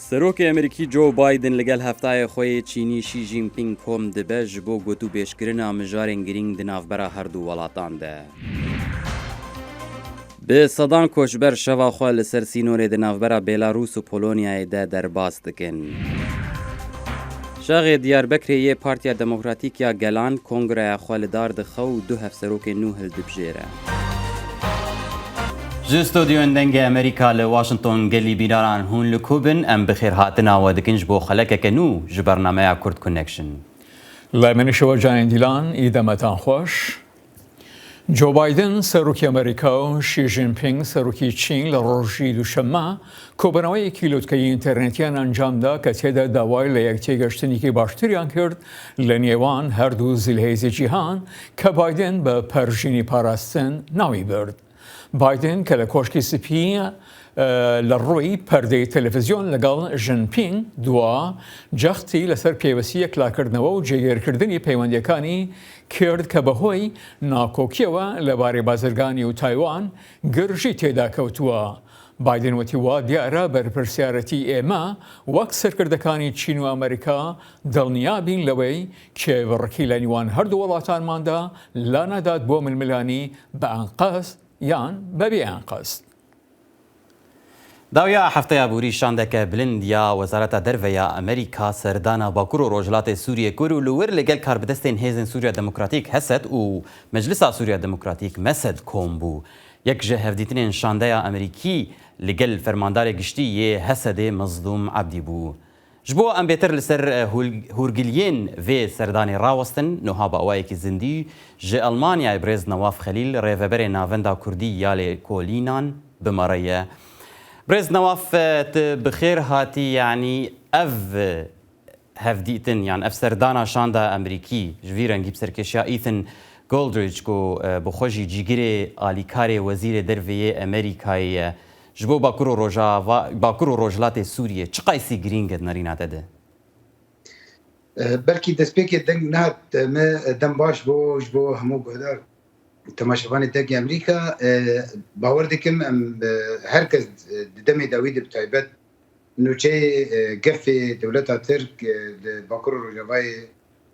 سەرۆکی ئەمریکی جۆ بایدن لەگەڵ هەفتایە خۆی چینی شی ژینپینگ کۆم دەبێ ji بۆ گوت و پێشکردنا مژارên girîng di navbera herdû welatan de. Bi sedan koçber şeva xwe li ser sînorê di navbera Bêlarûs û Polonyayê de derbas dikin. Şerê Diyarbekirê yê Partiya Demokratîk ya Gelan Kongreya xwe li dar dixe û du hevserokên nû hildibijêre. Ji stûdyoyên dengê Amerîka li Washington gelî bîraran hûn li ku bin em bi xêrhatina we dikin ji bo xelekeke nû ji bernameya Kurd Connection. Li menîşewa canên dîlan îdemetan xweş. Joe Biden serokê Amerîka û Xi Jinping serokê Çîn li rojî duşemma kobinawayekî lotkeyî înternetiyan encam da ke têde dawayê li yektêgeştinekî baştiriyan kird li nêwan her du zilhêzê cîhan ke Biden bi perjînî parastin navî bird. Biden ke li koşkê spî li rûyî perdeyê televîzyon legal Jinping dua cextî li ser pêwestiyek lakirinawe û cêgirkirdinê peywendekanî kird ke bi hoî nakokiya we li barê bazirganî û Taywan gir jî têda kewtuwe. Biden wetî wa diyara berpirsyarîtî ême wek serkirdekanî Çîn û Amerîka dilniyabîn li wê çêvirikî li nîwan her du welatanman de lana dat bo milmilanî bi enqez yan bebî enqez. Dawya hefteya borî şandeke bilind ya Wezareta Derve ya Amerîka serdana Bakur û Rojhilatê Sûriyê kir û li wir li gel karbidestên Hêzên Sûriya Demokratîk Hesed û Meclisa Sûriya Demokratîk Mesed kom bû. Yek ji hevdîtinên şandeya Amerîkî li gel fermandarê giştî yê Hesedê Mezlûm Ebdî bû. Ji bo em bêtir li ser hûrgiliyên vê serdanê rawestin niha bi awayekî zindî ji Almanyayê Birêz Nawaf Xelîl rêveberê navenda Kurdî ya Lêkolînan bimareye. Birêz Nawaf tu bi xêr hatî yanî ev hevdîtin yan ev serdana şanda Amerîkî ji vî rengî bi serkêşiya Ethan Goldridge ku bi xwe jî cîgirê alîkarê Wezîrê Derveyê Amerîkayê ye. Ji bo Bakur û Rojhilatê Sûriyê çi qaysî girîng e di nêrîna te de? Belkî destpêkê deng nehat me dem baş bo ji bo hemû guhdar temaşevanê dengê Amerîka bawer dikim em herkes di demê dawî de bi taybet nûçeyê gefê dewleta Tirk li Bakur û Rojavayê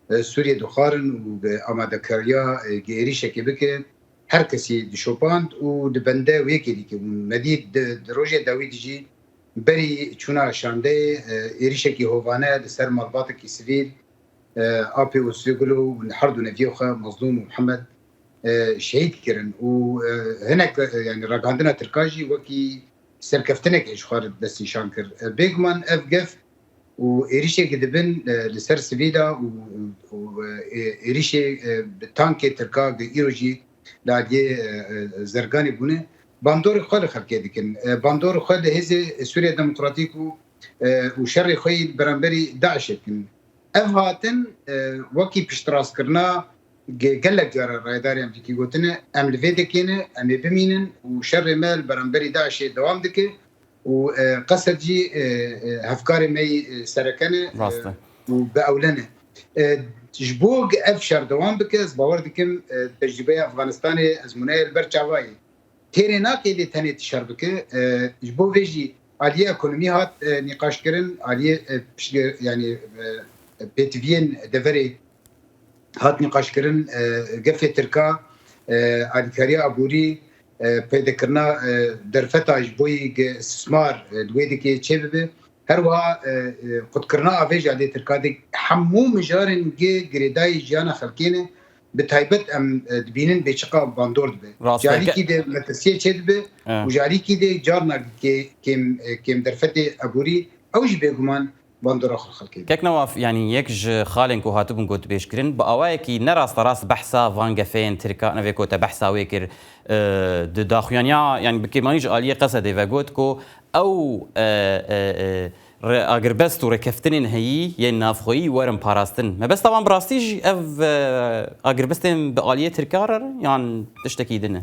Sûriyê dixwarin û bi amadekariya êrîşekê bike her kesî dişopand û di bende wêkê dîke medî di rojê dawî dijî berî çûna şandeyê êrîşekî hovane li ser malbatekî sivîl apê û Sêgulo her du neviyê xwe Mezlûm û Mihemed şehîd kirin û hinek yani ragihandina Tirka jî wekî serkeftinekê ji xwe destî şan kir. Bêguman ev gef û êrîşekê dibin li ser sivîla û êrîşê bi tankê Tirka di îro jî li aliyê zerganî bûne bandorê xwe li xelkê dikin. Bandorê xwe li Hêzê Sûriya Demokratîk û şerê xwe yî beramberî Daişê dikin. Ev hatin wekî piştiraskirina gelek cara rayedarê Amerîkî gotine em li vê dikêne em ê bimînin û şerê me li beramberî Daişê dewam dike û qesed jî hevkarê me yî serekene û bi ewlene. Ji bo ev şer dewam bike ez bawer dikim tecrübeya Efganistanê ezmûneyê li ber çavayê têrê nake lê tenê tişer bike ji bo vê jî aliyê ekonomî hat nîqaşkirin aliyê yani pêtiviyên deverê hat nîqaşkirin gefê Tirka alîkariya aborî pêdekirina derfeta ji bo yî istismar di wê dikê çê bibe her wiha qutkirina avê ji aliyê Tirka de hemû mijarên girêdayî jiyana xelkê ne bi taybet em dibînin bêçiqa bandor dibe. Carîkî de metirsiye çê dibe û carîkî de carna kêm derfetê aborî ew jî bêguman bandora xelkê. Kek Nawaf yanî yek ji xalên ku hatibûn got pêşkirin bi awayekî nerast rast behsa van gefeyên Tirka nevê ku te behsa wê kir di daxuyaniya yani bi kêmanî ji aliyê Qesedê ve got ku ew agirbest û rêkeftinên heyî yên navxweyî werin parastin. Mebesta wan bi rastî jî ev agirbestên bi aliyê Tirka re yan tiştekî din e?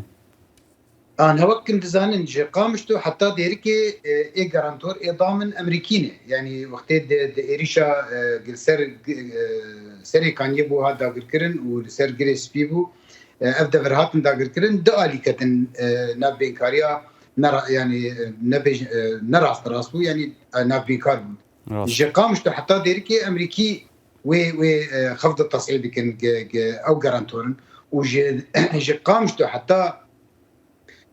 An hewek dizanin ji qamişto heta dêrikê ê garantor êdamên Amerîkî ne yani wextê di êrîşa serê Kanye bû hat dagirkirin û li ser girê spî bû ev dever hatin dagirkirin di alîketin nav bênkariya نرى يعني نبي نرى راسبو يعني نافي كاربون جي قامشتو حتى ديركي امريكي وخفض التصعيد كان او جارانتورن وجي قامشتو حتى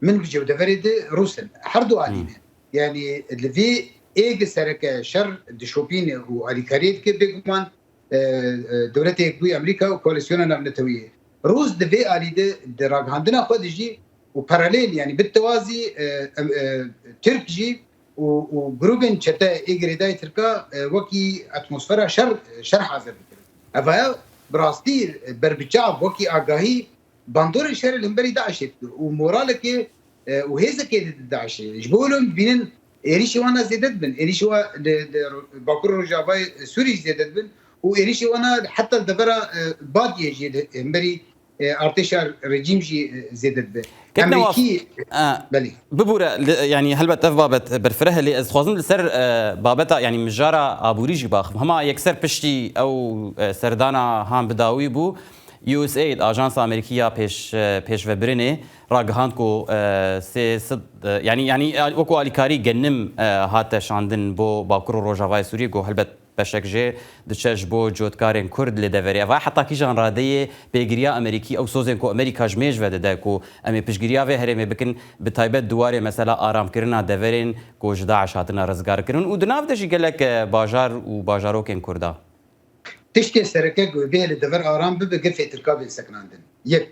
من بيجو دفريد روسن حردو علينا يعني اللي ايج سركه شر دشوبين واليكاريت كبيغمان دولتي كوي امريكا وكواليسيون نمنتويه روس دفي علي دراغ عندنا خد جي وباراليل يعني بالتوازي ترك جي وجروبين شتا ايجريداي تركا وكي اتموسفيرا شر حاضر افا براستي بربجاب وكي اغاهي باندور الشر الامبري داعش ومورالك وهيزك داعش جبولهم بين إيريشي وانا زيدت بن إيريشي وا باكور رجاباي سوري زيدت بن وإيريشي وانا حتى الدبرة بعد يجي امبري ارتشار رجيم جي زيدت بن امريكي بلي ببورة يعني هل بتف بابت برفره اللي خوازن لسر بابتا يعني مجارة ابوريجي باخ هما يكسر بشتي او سردانا هام بداوي بو USAID اجانس امريكيه پیش وبرنه راگهاند کو سه يعني وكو اليكاري جنم هات شاندن بو باكرو روجاوای سوري گو هلبت بشك جي دچش بو جوتكارن كرد لدفري و حتى كيجان راديه بيغريا امريكي او سوزن كو امريكا جميج ودا كو امي بيشغريا و هرم بكن بتايبت دواري مثلا ارام كرنا دفرين كو جداعش هاتنا رزگار كرن ودناف دشي قالك باجار وباجارو كن كردا تشكي سركه به لدفر ارام بقفه الكابل سكناندن يك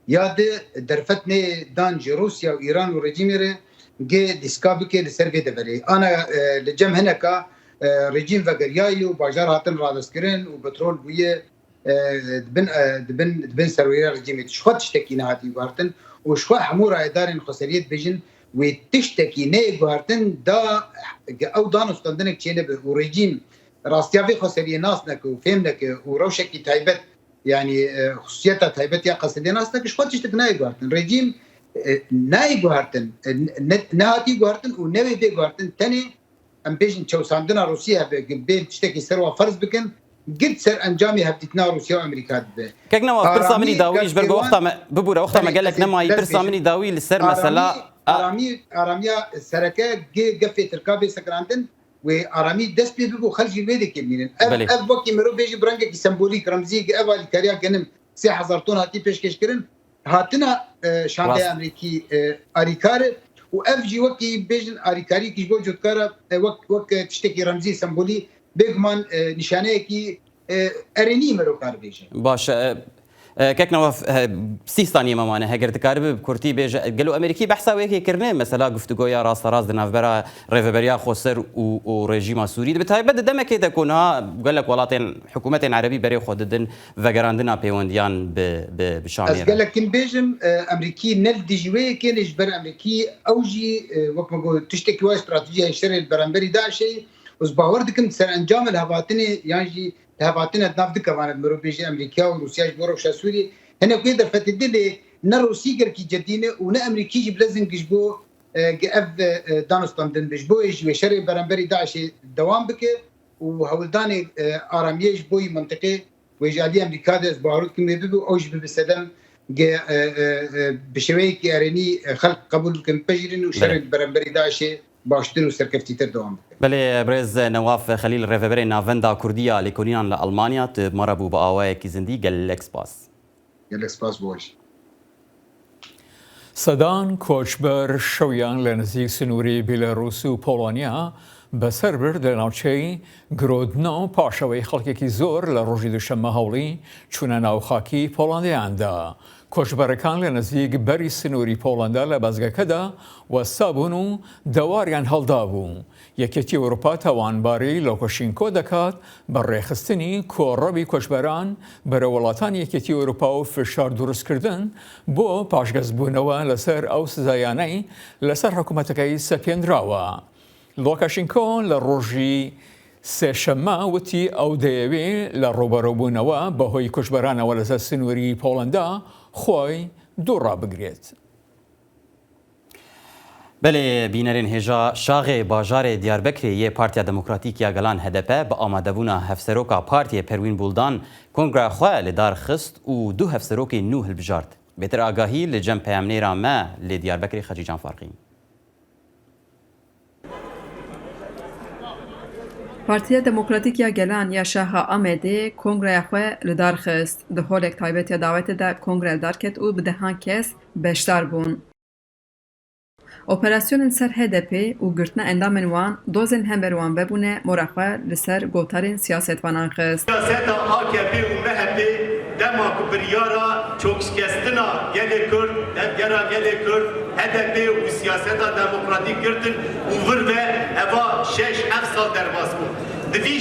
ياد درفتني دانج روسيا وايران ورجيمير جي ديسكابكي لسرفي دفري انا لجم هناك رجيم فقرياي وباجار هاتن رادسكرين وبترول بويه دبن سرويه رجيم شخوت تشتكينا هاتي بارتن وشخوا حمورا ادارين خسريت بجن وتشتكي ني بارتن دا او دانو ستاندنك تشيله ورجيم راستيافي خسريه ناسنك وفهمنك وروشكي تايبت يعني خصوصيتها تايبت يا قصدي ناسنك شخوت تشتك ناي بارتن رجيم ناي بارتن نهاتي بارتن ونوي بي بارتن تاني ام بيجن تشوساندنا روسيا بين تشتكي سروا فرض بكن قد سر انجامي هبتنا روسيا وامريكا كيك نما برسا مني داويش برغو وقتها ببوره وقتها ما قال لك نما برسا مني داوي للسر مثلا اراميا سركه قفت الكابي سكراندن وارامي دس بيبو خلجي بيدك من اف وكي مرو بيجي برانك سمبوليك رمزي اول كاريا كنم سي حزرتون هاتي بيشكش كرن هاتنا شانتي امريكي اريكار واف جي وكي بيجن اريكاري كي جو جوتكارا وك تشتكي رمزي سمبولي بيغمان نشانه كي اريني مرو كار بيجن باش كيك نواف سيستاني مامانه هاجر تكارب بكورتي بيج قالوا امريكي بحثا ويكي كرنه مثلا گفتگويا راس راس دنافبرا ريفبريا خوسر وريجيم سوري بتاي بد دم كده كونها قال لك ولاتين حكومتين عربي بري خوددن فغراندنا بيونديان بشامير قال لك بيجم امريكي نل دي جوي كان يجبر امريكي اوجي وقت ما تشتكي وا استراتيجيه شر البرامبري داعشي وزباوردكم سر انجام الهباتني يعني هباتنا نافد كمان مروبيجي امريكا وروسيا جبروا شاسوري هنا كيدر فتدلي نروسي كي جدينه ونا امريكي جبلزن جبو اف دانستان دن بجبو يجي شر برامبري داعش دوام بك وهولداني اراميه جبوي منطقه ويجالي امريكا دز باروت كم بيبو اوج بسدم بشوي كي ارني خلق قبول كم بجرين وشر برامبري داعش باشتر وسركفتيتر دوام بله برز نواف خليل ريفبري نافندا كردية لكونيان لألمانيا تمربو بآواي كي زندي قال لك سباس بوش سدان كوچبر شویان لنزیک سنوری بیلاروس و پولونیا بسر برد لناوچه گرودنو پاشوی خلقی زور لروجی دوشنبه هولی چون ناو خاکی پولندیان دا کوچبرکان لنزیک بری سنوری پولندا لبازگکدا و سابونو دواریان هلدابو یکیتی اروپا توانباری لوکاشینکو دکات برای خستنی کوربی کوچبران برای ولاتان یکیتی اروپا و فشار درست کردن بو پاشگزبونوا لسر او سزایانه لسر حکومتکی سپیندراوا لوکاشینکو لروجی سێشەممە وتی ئەو دەیەوێ لە ڕوبەڕۆبوونەوە بەهۆی کوچبەرانەوە لەسەر سنووری پۆڵەندا خۆی دووڕابگرێت. بله بینرین هجا شاغ باجار دیاربکری یه پارتیا دموکراتیکیا گلان هدپه با آمادبونا هفسروکا پارتی پروین بولدان کنگره خواه لدار خست و دو هفسروکی نو هلبجارد. بهتر آگاهی لجم پیامنیرا ما لدیاربکری خجیجان فارقین. Partiya Demokratîk ya Gelan ya Şaha Amedê kongreya xwe li dar xist. Di holek taybet ya dawetê de kongre dar ket û bi dehan kes beşdar bûn. Operasyonên ser HDP û girtina endamên wan dozên hember wan vebûne mora xwe li ser gotarên siyasetvanan xist. Siyaseta AKP û MHP dema ku biryara çokşikestina gelê Kurd, devgera gelê Kurd, HDP û siyaseta demokratîk girtin û vir ve eva 6-7 sal derbas bû. Di vî 6-7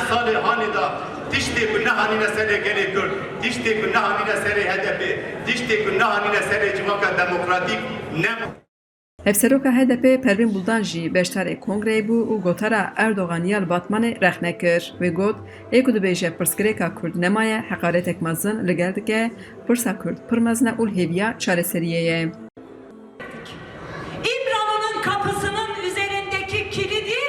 salê hanê da tiştê ku nehanîne serê gelê Kurd, tiştê ku nehanîne serê HDP, tiştê ku nehanîne serê civaka demokratîk nebû. Hevseroka HDP Pervin Buldan jî beşdarê kongreyê bû û gotara Erdogan ya li Batmanê rexne kir. Wê got ê ku dibêje pirsgirêka Kurd nemaye heqaretek mezin li gel dike, pirsa Kurd pir mezin e û hêviya çareseriyê ye. İmralı'nın kapısının üzerindeki kilidi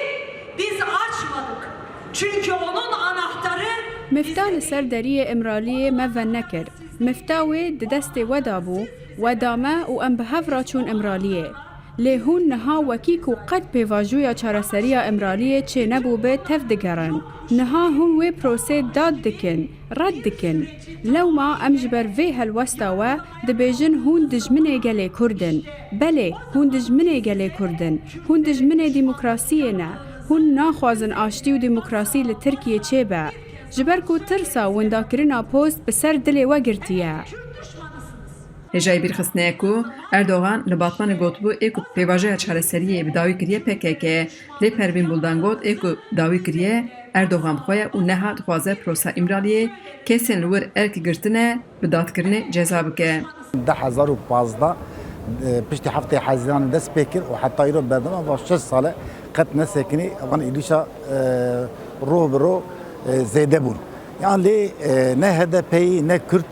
biz açmadık. Çünkü onun anahtarı مفتاح لسر دریه امرالیه مفن نکر. مفتاح د دست ودابو ودامه و ام به هفرا چون امرالیه. لهون نها وکیک و قد پیواجویا چارسریا امرالیه چه نبو به تفدگرن. نها هم و پروسه داد دکن، رد دکن. لو ما امجبر وی هلوستا و دبیجن هون دجمنه گله کردن. بله هون دجمنه گله کردن. هون دجمنه دموکراسیه نه. هون ناخوازن آشتی و دموکراسی لترکیه چه با. جبر کو ترسا ونداکرنا پوست بسر دلی و گرتیه. Hêjayê bîrxistneyê ku Erdogan li Batmanê gotbû ê ku pêvajoya çareseriyê bi dawî kiriye PKK, lê Pervin Buldan got ê ku dawî kiriye Erdogan xwe û neha dixwaze prosa îmraliyê kesên li wir erk girtine bi dadkirinê ceza bike. 2015 piştî heftê Hezîranê dest pê kir û heta îro berdema va 6 sale qet nesekinî evan êlîşa roh bi roh zêde bûn. Yan lê ne HDP'yî ne Kürt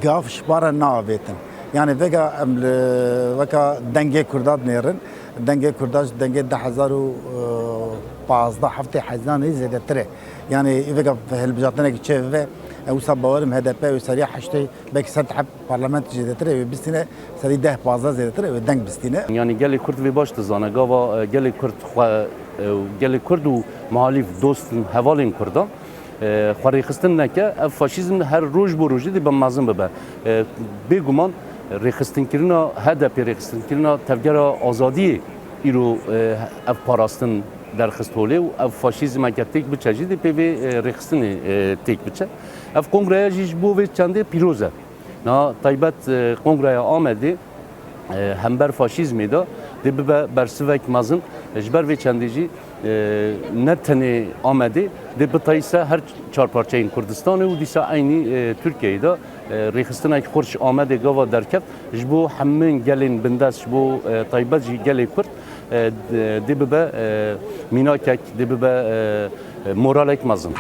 gav şibara naavêtin. Yani vega em li veka dengê Kurda dinêrin. Dengê Kurda ji dengê 2015 heftê Hezîranê zêdetir e. Yani vega hilbijatinekî çêv ve wisa bawerim HDP û seriya heştê belkî ser hep parlament zêdetir e wê bistîne serî 10-15 zêdetir e wê deng bistîne. Yani gelê Kurd vê baş dizane gava gelê Kurd gelê Kurd û muhalîf dostên hevalên Kurdan xwarêxistin neke ev faşîzm her roj bo rojê dê be mezin bibe. Bêguman rêxistinkirina HDP rêxistinkirina tevgera azadiyê îro ev parastin derxist holê û ev faşîzmeke têk biçe jî dê pê vê rêxistinê têk biçe. Ev kongreya jî ji bo vê çendê pîroz e. Na taybet kongreya Amedê hember faşîzmê da dê bibe bersivek mezin ji ber vê çendê jî ne tenê Amedê dê bitayîse her çarparçeyên Kurdistanê û dîsa aynî Türkiye'de de rêxistinek xurş Amedê gava derkev ji bo hemûn gelên bindest ji bo taybet jî gelê Kurd dê bibe mînakek dê bibe moralek mezin.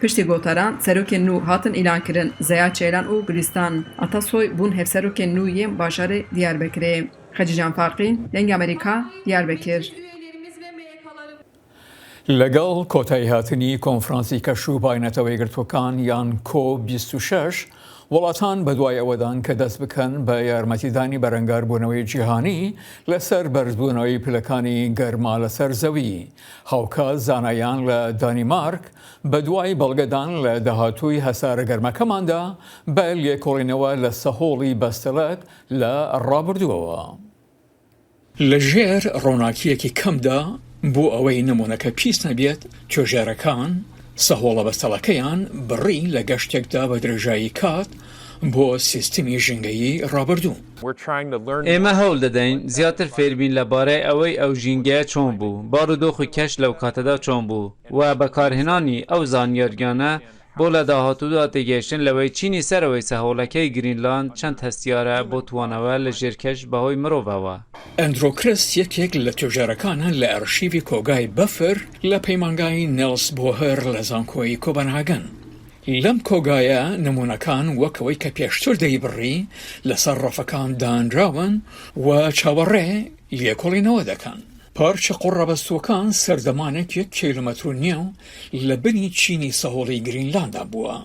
Piştî gotaran serokên nû hatin îlankirin Zeya Çêlan û Gülistan Atasoy bûn hevserokên nû yên bajarê Diyarbekirê. Xecî Can Farqî, Dengê Amerîka, Diyarbekir. لەگەڵ کۆتایی هاتنی کۆنفرانسی کەشوو باینەتەوەی گرتوەکان یان کۆ26 وڵاتان بەدوای ئەوەدان کە دەست بکەن بە یارمەتیدانی بەرەنگاربوونەوەی جیهانی لەسەر بەرزبوونەوەی پلەکانی گەرما لەسەر زەوی. هاوکات زانایان لە دانیمارک بەدوای بەڵگەدان لە داهاتووی هەسارە گەرمەکەماندا بە لێکۆڵینەوە لە سەهۆڵی بەستەلەک لە ڕابردووەوە. لەژێر ڕۆناکیەکی کەمدا بۆ ئەوەی نمونەکە پیس نەبێت توێژێرەکان سەهۆڵە بەستەڵەکەیان بڕی لە گەشتێکدا بە درێژایی کات بۆ سیستمی ژینگەیی ڕابردوو. ئێمە هەوڵ دەدەین زیاتر فێربین لەبارەی ئەوەی ئەو ژینگەیە چۆن بوو، بارودۆخی کەش لەو کاتەدا چۆن بوو و بەکارهێنانی ئەو زانیاریانە بۆ لە داهاتوودا تێگەیشتن لەوەی چینی سەرەوەی سەهۆڵەکەی گرینلاند چەند هەستیارە بۆ توانەوە لە ژێرکەش بەهۆی مرۆڤەوە. ئەندرۆکرس یەکێک لە توێژەرەکانە لە ئەرشیوی کۆگای بەفر لە پەیمانگای نێلس بۆهر لە زانکۆی کۆپنهاگن. لەم کۆگایە نمونونەکان وەکەوەی کە پێشتر دەیبڕی لەسەر ڕەفەکان دانراون و چاوەڕێ لێکۆڵینەوە دەکەن. پارچە قوڕەبەستوەکان سەردەمانێک 1.5 کیلۆمەتر لە بنی چینی سەهۆڵی گرینلاندا بووە.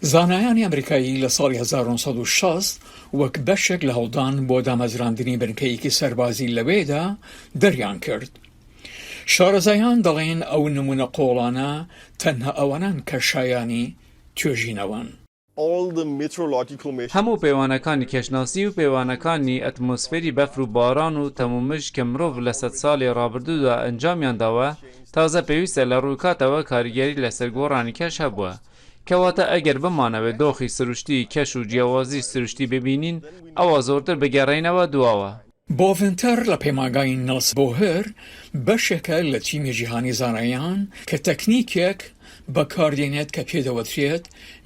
زانایانی ئەمریکایی لە ساڵی 1960 وەک بەشێک لە هەڵدان بۆ دامەزراندنی بنکەیەکی سەربازی لەوێدا دەریان کرد شارەزایان دەڵێن ئەو نمونە قۆڵانە تەنها ئەوانان کە شایانی توێژینەوەن. هەموو پەیوانەکانی کەشناسی و پەیوانەکانی ئەتمۆسفێری بەفر و باران و تەمومش کە مرۆڤ لە 100 ساڵی ڕابردوودا ئەنجامیان داوە تازە پێویستە لە ڕووکاتەوە کاریگەری لەسەر گۆڕانی کەش هەبووە کەواتە ئەگەر بمانەوێت دۆخی سروشتی کەش و جیاوازی سروشتی ببینین ئەوە زۆرتر بگەڕێنەوە دواوە. بۆڤنتەر لە پەیماگای نڵس بۆهر بەشێکە لە تیمی جیهانی زانایان کە تەکنیکێک بەکاردێنێت کە پێدەوەترێت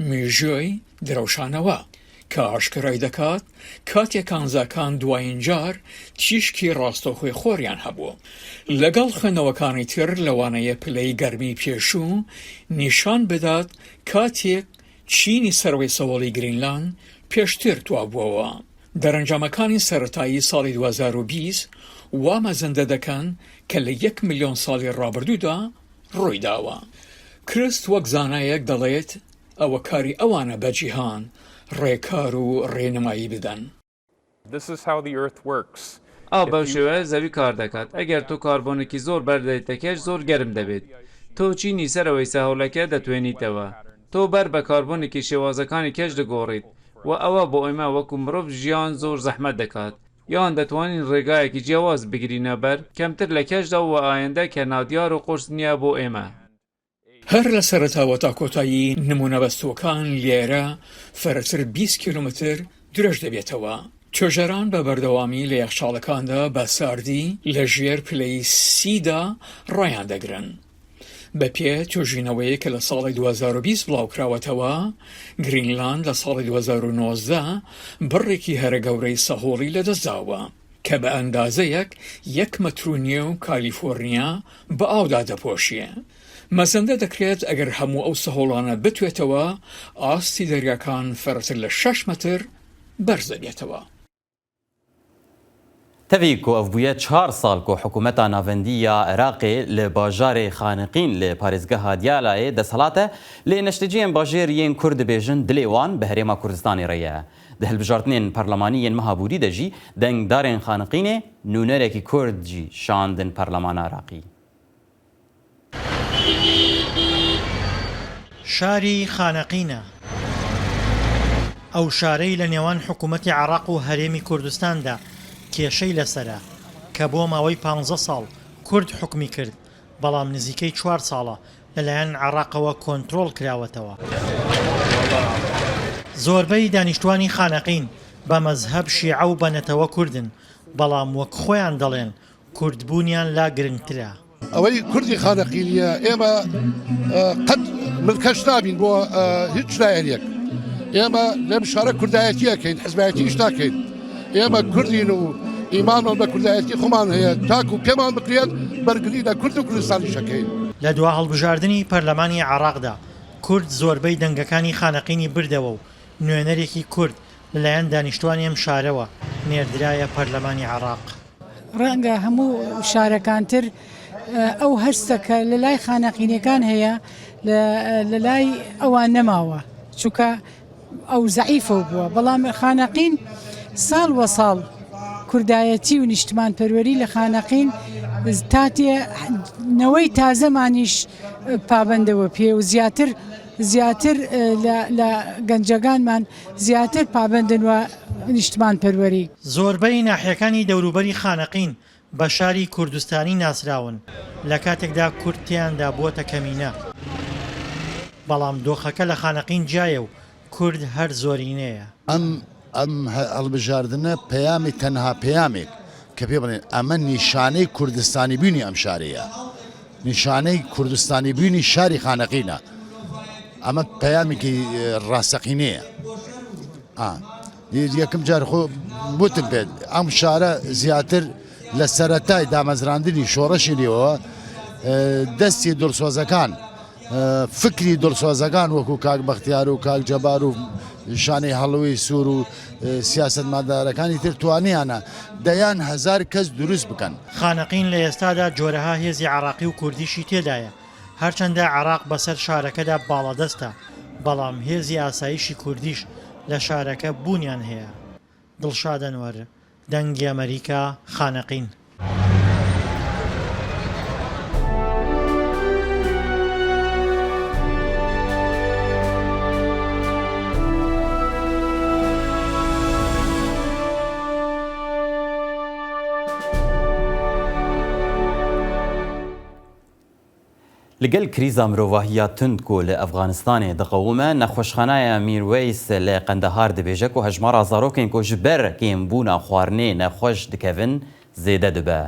مێژووی درەوشانەوە کە ئاشکرای دەکات کاتێک کانزاکان دوایین جار تیشکی ڕاستەوخۆی خۆریان هەبوو. لەگەڵ خوێندنەوەکانی تر لەوانەیە پلەی گەرمی پێشوو نیشان بدات کاتێک چینی سەرەوەی سەوەڵی گرینلاند پێشتر توابووەوە. دەرەنجامەکانی سەرەتایی ساڵی 2020 وامەزەندە دەکەن کە لە 1 ملیۆن ساڵی ڕابردوودا ڕووی داوە. کرست وەک زانایەک دەڵێت ئەوە کاری ئەوانە بە جیهان ڕێکار و ڕێنمایی بدەن. ئا بەو شێوەیە زەوی کار دەکات. ئەگەر تۆ کاربۆنێکی زۆر بەردەیتەکەش زۆر گەرم دەبێت. تۆ چینی سەرەوەی سەهۆڵەکە دەتوێنیتەوە. تۆ بەر بە کاربۆنێکی شێوازەکانی کەش دەگۆڕیت و ئەوە بۆ ئێمە وەکو مرۆڤ ژیان زۆر زەحمەت دەکات. یان دەتوانین ڕێگایەکی جیاواز بگرینە بەر کەمتر لە کەشدا و ئایندە کە نادیار و قورس نییە بۆ ئێمە. هەر لە سەرەتاوە تا کۆتایی نمونەبەستوەکان لێرە فەرەتر 20 کیلومتر درێژ دەبێتەوە. توێژەران بە بەردەوامی لە یەخچاڵەکاندا بە ساردی لە ژێر پلەی 30دا ڕایان دەگرن. بەپێ توێژینەوەی کە لە ساڵی 2020 بڵاوکراوەتەوە گرینلاند لە ساڵی 2019 بڕێکی هەرە گەورەی سەهۆڵی لەدەستداوە کە بە ئەندازەیەک 1.5 مەتر و کالیفۆرنیا بە ئاودا دەپۆشیە. مەزەندە دەکرێت ئەگەر هەموو ئەو سەهۆڵانە بتوێتەوە ئاستی دەریاکان فەرەتر لە 6 مەتر بەرز دەبێتەوە. تەوی کو ئەف بووە 4 ساڵ کۆ حکوومەتا ناڤەندیە عێراقێ لە باژارێ خانقین لە پارێزگەها دیالایە دەسەڵاتە لێ نەشتەجیان باژێر یەن کورد بێژن دلێوان بە هەرێما کوردستانی ڕێیە. دە هەلبژارتنێن پەرلەمانیên مەهابووری دەژی دەنگدارên خانقینێ نونەرێکی کورد جی شاندن پەرلەمانە عێراقی. شاری خانقینە ئەو شارەی لە نێوان حکوومەتی عێراق و هەرێمی کوردستاندا کێشەی لەسەرە کە بۆ ماوەی 15 ساڵ کورد حکمی کرد بەڵام نزیکەی 4 ساڵە لەلایەن عێراقەوە کۆنتڕۆڵ کراوەتەوە. زۆربەی دانیشتوانی خانقین بە مەزهەب شیعە و بەنەتەوە کوردن بەڵام وەک خۆیان دەڵێن کوردبوونیان لا گرنگترە. ئەوەی کوردی خانەقینیە ئێمە قەت ملکەش نابین بۆ هیچ لایەنێک. ئێمە لەم شارە کوردایەتیەکەین حزبایەتیش ناکەین. ئێمە کوردین و ئیمانمان بە کوردایەتی خۆمان هەیە تاکو پێمان بکرێت بەرگری لە کورد و کوردستانی شەکەین. لە دوا هەڵبژاردننی پەرلەمانی عێراقدا کورد زۆربەی دەنگەکانی خانەقینی بردەوە و نوێنەرێکی کورد لەلایەن دانیشتوانی ئەم شارەوە نێردرایە پەرلەمانی عێراق. ڕەنگە هەموو شارەکانتر ئەو هەرستەکە لە لای خانەقینەکان هەیە لە لای ئەوان نەماوە چونکە ئەو زەعیفە بووە بەڵام خانەقین ساڵ وە ساڵ کوردایەتی و نیشتمان پەروەری لە خانەقین تاتێ نەوەی تازەمانیش پابندەوە پێ و زیاتر لە گەنجەکانمان زیاتر پابندن و نیشتمان پەروەری. زۆربەی ناحیەکانی دەوروبەری خانەقین بە شاری کوردستانی ناسراون لە کاتێکدا کورتیاندا بووەتە کەمینە بەڵام دۆخەکە لە خانەقین جایە و کورد هەر زۆرینەیە. ئەم هەڵبژاردنە پەیامی تەنها پەیامێک کە پێ بڵێن ئەمە نیشانەی کوردستانی بوونی ئەم شارەیە نیشانەی کوردستانی بوونی شاری خانەقینە ئەمە پەیامێکی ڕاستەقینەیە. یەکەم جار خۆ بوتم پێت ئەم شارە زیاتر لە سەرەتای دامەزراندنی شۆڕەشی لێەوە دەستی دڵسۆزەکان فکری دڵسۆزەکان وەکو کاک بەختیار و کاک جەبار و شانەی هەڵەوەی سوور و سیاست مادارەکانی تر توانیانە دەیان 1000 کەس دروست بکەن. خانەقین لە ئێستادا جۆرەها هێزی عێراقی و کوردیشی تێدایە هەرچەندە عێراق بەسەر شارەکەدا باڵەدەستە بەڵام هێزی ئاسایشی کوردیش لە شارەکە بوونیان هەیە. دڵشادەنوەر دەنگی ئەمریکا خانەقین. لەگەل کریزا مرۆڤاهیە تند کۆ لە ئەفغانستانê دقەومە نەخۆشخانەیە میروەیس لە قەندەهار دەبێژە و هەژمارە زارۆکên ku ji ber kêmbûna xwarinê nexweş dikevin zêde dibe.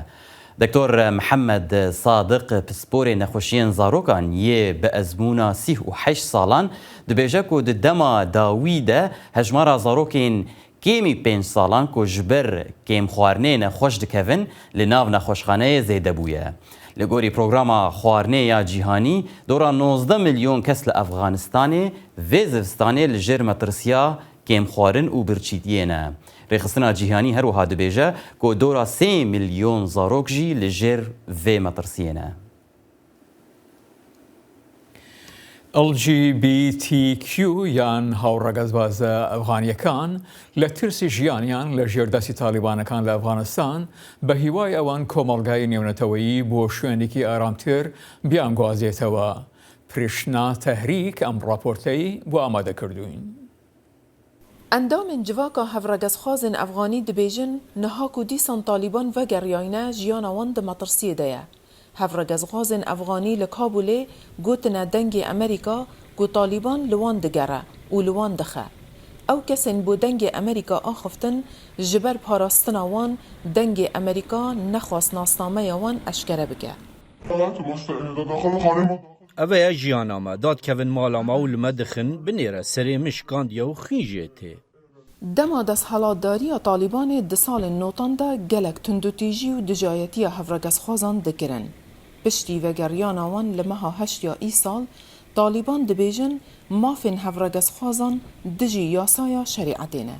دکتۆر محەممەد سادق پسپۆرê nexweşiyên zarokan yê bi ezmûna 38 salan dibêje ku di dema dawî de hejmara zarokên kêmî 5 salan ku ji ber kêmxwarinê nexweş dikevin li nav nexweşxaneyê zêde bûye. Li gorî programa xwarinê ya cîhanî dora 19 milyon kes li Efganistanê vê zivistanê li jêr metirsiya kêmxwarin û birçîtiyê ne. Rêxistina cîhanî her wiha dibêje ku dora 3 milyon zarok jî li jêr vê metirsiyê ne. LGBTQ یان هاوڕەگەزبازە ئەفغانیەکان لە ترسی ژیانیان لە ژێردەسی تالیبانەکان لە ئەفغانستان بە هیوای ئەوان کۆمەڵگای نێونەتەوەیی بۆ شوێنێکی ئارامتر بیانگوازێتەوە. پرشنا تەهریک ئەم ڕاپۆرتەی بۆ ئامادە کردوین. ئەندامên civaka hevregezxwazên Efganî dibêjin niha ku dîsan Talîban vegeriyayîne jiyana wan di metirsiyê de ye. Hevregezxwazên Efganî li Kabûlê gotine dengê Amerîka ku Talîban li wan digere û li wan dixe. Ew kesên bo dengê Amerîka axiftin ji ber parastina wan dengê Amerîka nexwast nasnameya wan eşkere bike. Ev ye jiyana me dadkevin mala me û li me dixin binêre serê min şikandiye û xînjê tê. Dema desthilatdariya Talîbanê di salên notan de gelek tundutîjî û dijayetiya hevregezxwazan dikirin. Piştî vegeriyana wan li meha heştya îsal, Talîban dibêjin mafên hevregezxwazan dijî yasaya şerîetê ne.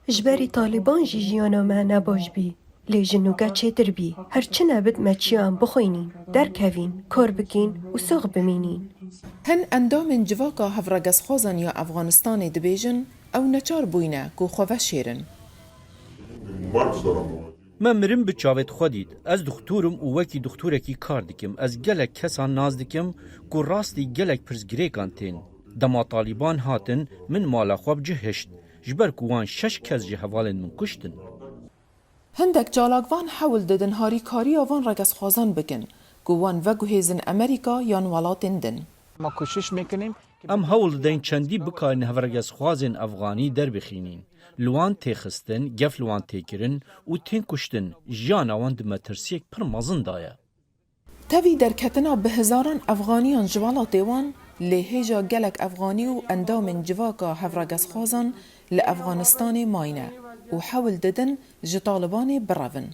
Ji berî Talîban jî jiyana me nebaş bî. Lê jinûge çêtir bî. Her çi nebit me çiyan bixwînîn, derkevîn, kar bikîn û six bimînîn. Hin endamên civaka hevregezxwazan ya Efganistanê dibêjin ew neçar bûyne ku xwe veşêrin. Me mirim bi çavê xwe dît. Ez doktorim û wekî doktorekî kar dikim. Ez gelek kesan naz dikim ku rastî gelek pirsgirêkan tên. Dema Talîban hatin min mala xwe bicihişt. Ji ber ku wan 6 kes ji hevalên min kuştin. Hindek calakvan hewl didin harîkariya van regezxwazan bikin ku wan veguhêzin Amerîka yan welatên din. Em hewl didin çendî bikarin hevregezxwazên Efganî derbixînin. Li wan têxistin, gef li wan têkirin û tên kuştin. Jiyana wan di metirsiyek pir mezin daye. Tevî derketina bi hizaran Efganiyan ji welatê wan lê hêja gelek Efganî û endamên civaka hevregezxwazan li Efganistanê mayne û hewl didin ji Talibanê birevin.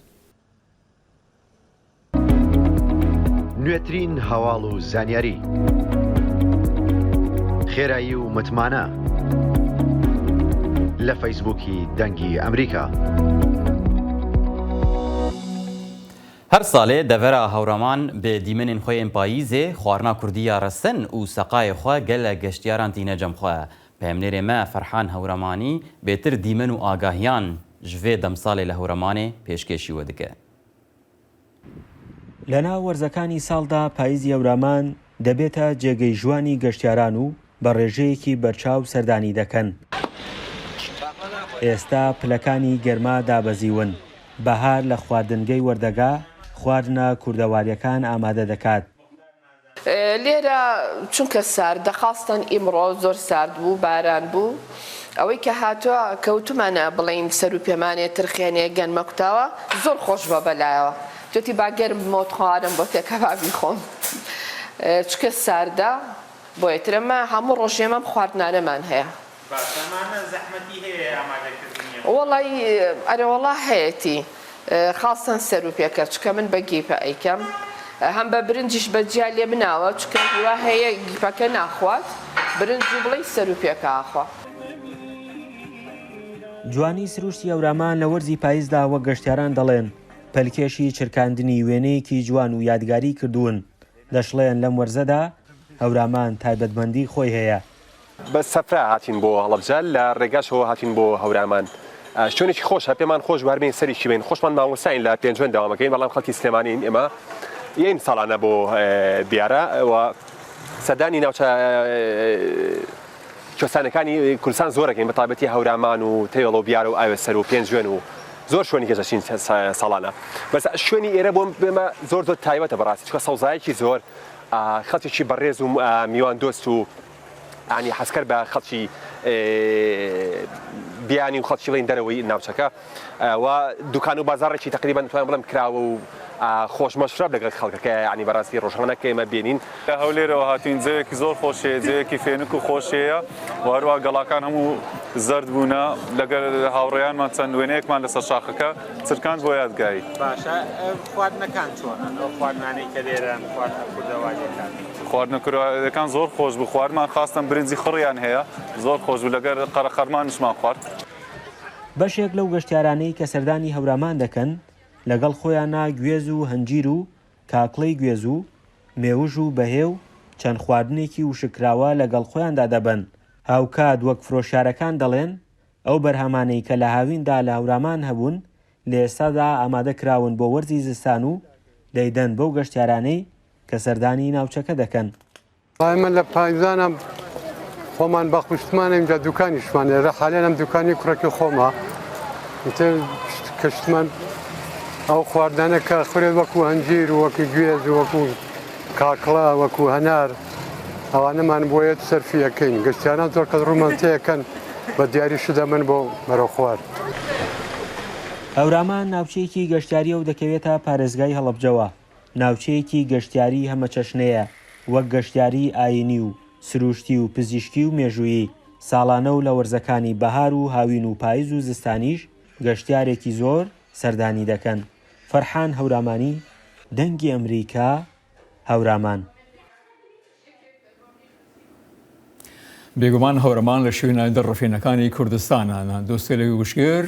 نوێترین هەواڵ و زانیاری خێرایی و متمانە لە فەیسبووکی دەنگی ئەمریکا. هەر ساڵێ دەڤەرە هەوڕەمان بە دیمەنên xwe ên payîzê xwarina Kurdî ya Resin û seqayê xwe gelek geştyaran tîne cem xwe. Peyemnêrê me Ferhan Hewremanî bêtir dîmen û agahiyan ji vê demsalê li Hewremanê pêşkêşî we dike. لە ناو وەرزەکانی ساڵدا پاییزی هەورامان دەبێتە جێگەی ژوانی گەشتیاران و بە ڕێژەیەکی بەرچاو سەردانی دەکەن. ئێستا پلەکانی گەرما دابەزیون. بەهار لە خواردنگەی وەردەگا خواردنە کوردەواریەکان ئامادە دەکات. لێرە چونکە ساردە خاستن ئیمڕۆ زۆر سارد بوو باران بوو ئەوەی کە هاتووە کەوتمانە بڵین سەر و پێمانێ ترخێنێ گەنمە کوتاوە زۆر خۆش بە بەلایەوە جوتی باگەرم بمەوت خوارم بۆ تێکەبابی خۆم چکە ساردە بۆ یەترەمە هەموو ڕۆژێمەم خواردنانەمان هەیە وەڵی ئەرە وەڵا هەیەتی خاستن سەر و پێکە چکە من بە گیپە ئەیکەم هەم بە برنجیش بەجیا لێ بناوە چکە هیوا هەیە گیپەکە ناخوات برنج و بڵی سەر و پێکە ئاخوا جوانی سروشتی هەورامان لە وەرزی پاییزدا وە گەشتیاران دەڵێن پەلکێشی چرکاندنی وێنەیەکی جوان و یادگاری کردوون دەشڵێن لەم وەرزەدا هەورامان تایبەتمەندی خۆی هەیە بە سەفرا هاتین بۆ هەڵەبجە لە ڕێگاشەوە هاتین بۆ هەورامان شوێنێکی خۆشە پێمان خۆش واربین سەریکی بین خۆشمان مامۆستاین لە پێنجوێن داوامەکەین بەڵام خەڵکی سلێمانین ئێمە یەین ساڵانە بۆ دیارە و سەردانی ناوچە کوێستانەکانی کوردستان زۆرەکەین بە تایبەتی هەورامان و تێڵ و بیار و ئاوێسەر و پێنجوێن و زۆر شوێنی گەشتین ساڵانە بەس شوێنی ئێرە بۆم بێمە زۆر زۆر تایبەتە بەڕاستی چکە سەوزایەکی زۆر خەڵکێکی بەڕێز و میوان دۆست و ینی حەسکەر بە خەڵکی بیانی و خەڵکی بڵین دەرەوەی ناوچەکە و دوکان و بازارێکی تقریبان توانم بڵم کراوە و خۆش مەشرب لەگەڵ خەڵکەکە ینی بەڕاستی ڕۆژانەکە ئێمە بینین هەولێرەوە هاتوین جەیەکی زۆر خۆشەیە جەیەکی فێنک و خۆشەیە وهروە گەڵاکان هەموو زرد بوونە لەگەر هاوڕێیانمان چەند وێنەیەکمان لەسەر شاخەکە چرکان بۆ یادگایی باشە خواردنەکان چۆنن ئەو خواردنانەی کە لێرەن خواردنە کوردەواییەکان خواردنەکان زۆر خۆش بوو خواردمان خواستم برنجی خڕیان هەیە زۆر خۆش بوو لەگەر قەرەخەرمانشمان خوارد بەشێک لەو گەشتیارانەی کە سەردانی هەورامان دەکەن لەگەڵ خۆیانە گوێز و هەنجیر و کاکڵەی گوێز و مێوژ و بەهێو چەند خواردنێکی وشکراوە لەگەڵ خۆیاندا دەبن هاوکات وەک فرۆشارەکان دەڵێن ئەو بەرهەمانەی کە لە هاویندا لە هەورامان هەبوون لە ئێستادا ئامادە کراون بۆ وەرزی زستان و دەیدەن بەو گەشتیارانەی کە سەردانی ناوچەکە دەکەن من لە پایزانە خۆمان بە خوشتمانە اینجا دوکانیشمانێ لە حالێنم دوکانی کوڕێکی خۆمە کەشتمان ئەو خواردانە کە خوێت وەکو هەنجیر و وەکی گوێز و وەکو کاکڵا وەکو هەنار ئەوانەمان بۆیە سەرفیەکەین گەشتیانان زۆر کە ڕومانتەیەکەن بە دیاری شدە من بۆ مەرە خوارد هەورامان ناوچەیەکی گەشتیاری و دەکەوێتە پارێزگای هەڵەبجەوە ناوچەیەکی گەشتیاری هەمە چەشنەیە وەک گەشتیاری ئاینی و سروشتی و پزیشکی و مێژویی ساڵانە و لە وەرزەکانی بەهار و هاوین و پاییز و زستانیش گەشتیارێکی زۆر سەردانی دەکەن فەرحان هەورامانی دەنگی ئەمریکا هەورامان بێگومان هەورەمان لە شوێنە دەڕفێنەکانی کوردستانە دۆستی لە وشگر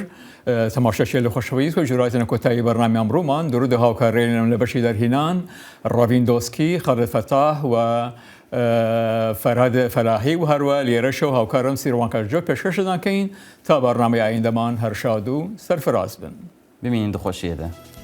تەماشەکێ لە خۆشەویست و ژورایەتە کۆتایی بەرنامی ئەمڕۆمان درود هاوکارێنم لە بەشی دەرهێنان ڕاوین دۆسکی خەڵد فەتاح و فەرهاد فەلاحی و هەروە لێرەشە و هاوکارم سیروانکەژۆ پێشکەشتان کەین تا بەرنامەی ئایندەمان هەر شاد و سەرفراز بن ببینین دخۆشیێدە